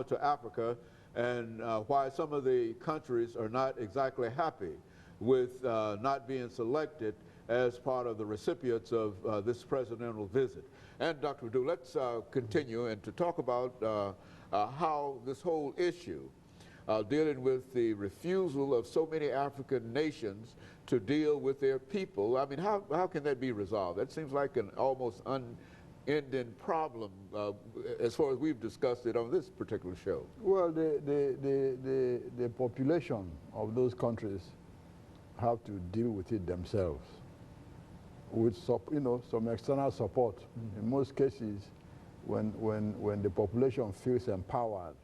to Africa and why some of the countries are not exactly happy with not being selected as part of the recipients of this presidential visit. And Dr. LMadu, let's continue and to talk about how this whole issue dealing with the refusal of so many African nations to deal with their people. I mean, how can that be resolved? That seems like an almost unending problem as far as we've discussed it on this particular show. Well, the population of those countries have to deal with it themselves with some external support. In most cases, when the population feels empowered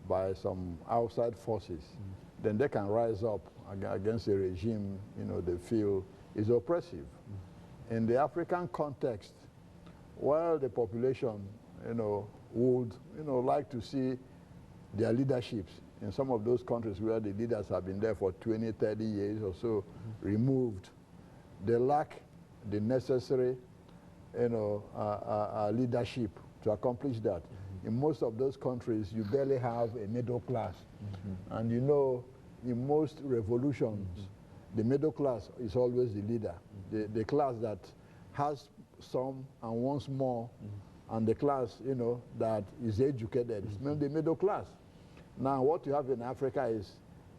by some outside forces, then they can rise up against a regime they feel is oppressive. In the African context, while the population would like to see their leaderships in some of those countries where the leaders have been there for 20, 30 years or so removed, they lack the necessary leadership to accomplish that. In most of those countries, you barely have a middle class. And in most revolutions, the middle class is always the leader. The class that has some and wants more, and the class, that is educated, is the middle class. Now, what you have in Africa is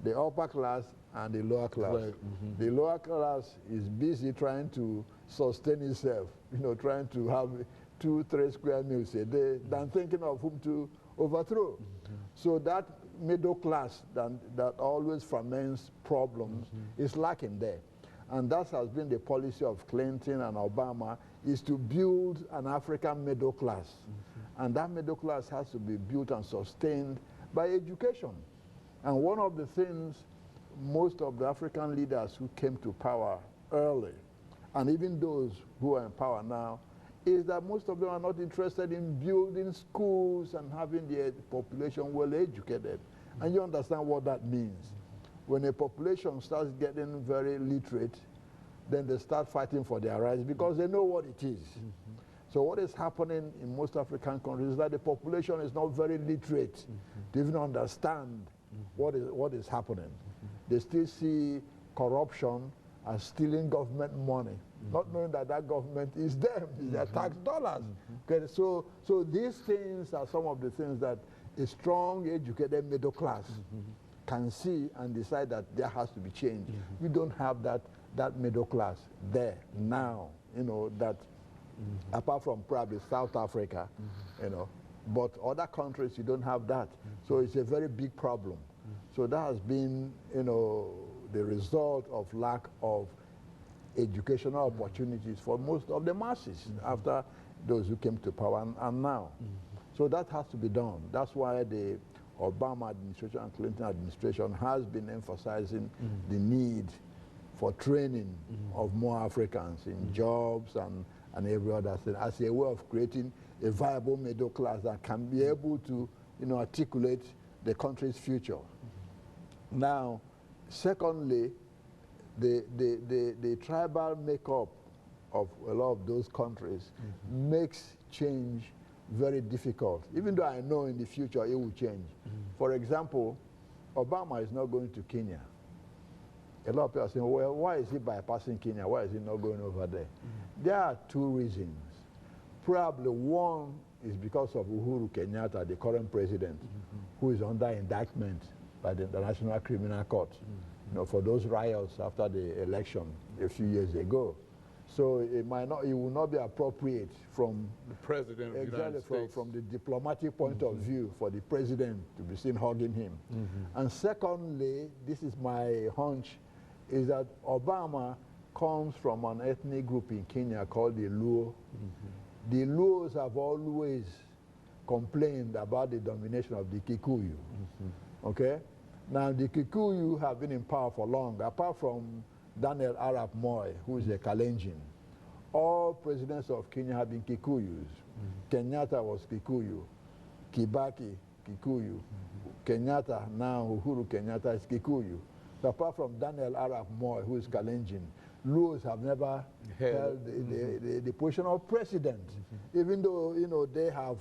the upper class and the lower class. The lower class is busy trying to sustain itself, trying to have 2-3 square meals a day, than thinking of whom to overthrow. So that middle class that always ferments problems is lacking there. And that has been the policy of Clinton and Obama, is to build an African middle class. And that middle class has to be built and sustained by education. And one of the things most of the African leaders who came to power early, and even those who are in power now, is that most of them are not interested in building schools and having the population well educated. And you understand what that means. When a population starts getting very literate, then they start fighting for their rights because they know what it is. So what is happening in most African countries is that the population is not very literate to even understand what is happening. They still see corruption as stealing government money, not knowing that that government is them, is their tax dollars. Okay, so these things are some of the things that a strong, educated middle class can see and decide that there has to be change. We don't have that middle class there now, that apart from probably South Africa, but other countries you don't have that. So it's a very big problem. So that has been, the result of lack of educational opportunities for most of the masses after those who came to power and now. So that has to be done. That's why the Obama administration and Clinton administration has been emphasizing the need for training of more Africans in jobs and every other thing as a way of creating a viable middle class that can be able to articulate the country's future. Now, secondly, the tribal makeup of a lot of those countries makes change very difficult, even though I know in the future it will change. For example, Obama is not going to Kenya. A lot of people are saying, well, why is he bypassing Kenya? Why is he not going over there? There are two reasons. Probably one is because of Uhuru Kenyatta, the current president, who is under indictment by the International Criminal Court, for those riots after the election a few years ago. So it will not be appropriate from the president of the United States, from the diplomatic point of view for the president to be seen hugging him. And secondly, this is my hunch, is that Obama comes from an ethnic group in Kenya called the Luo. The Luos have always complained about the domination of the Kikuyu. Okay? Now the Kikuyu have been in power for long, apart from Daniel Arap Moi, who is a Kalenjin. All presidents of Kenya have been Kikuyus. Kenyatta was Kikuyu. Kibaki, Kikuyu. Kenyatta, now Uhuru Kenyatta is Kikuyu. So apart from Daniel Arap Moi, who is Kalenjin, Luos have never held the position of president, even though they have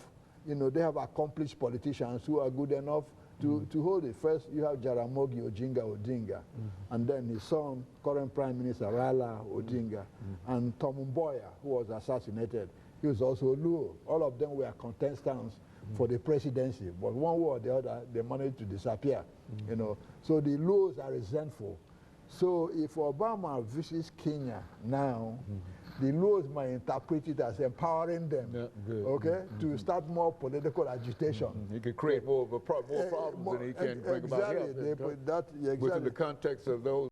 you know, they have accomplished politicians who are good enough to hold it. First, you have Jaramogi Odinga, and then his son, current Prime Minister Raila Odinga, and Tom Mboya, who was assassinated. He was also Luo. All of them were contestants for the presidency, but one way or the other, they managed to disappear. You know, so the Luos are resentful. So if Obama visits Kenya now, the Luos might interpret it as empowering them, to start more political agitation. He could create more problems than he can bring about help. Exactly. Within the context of those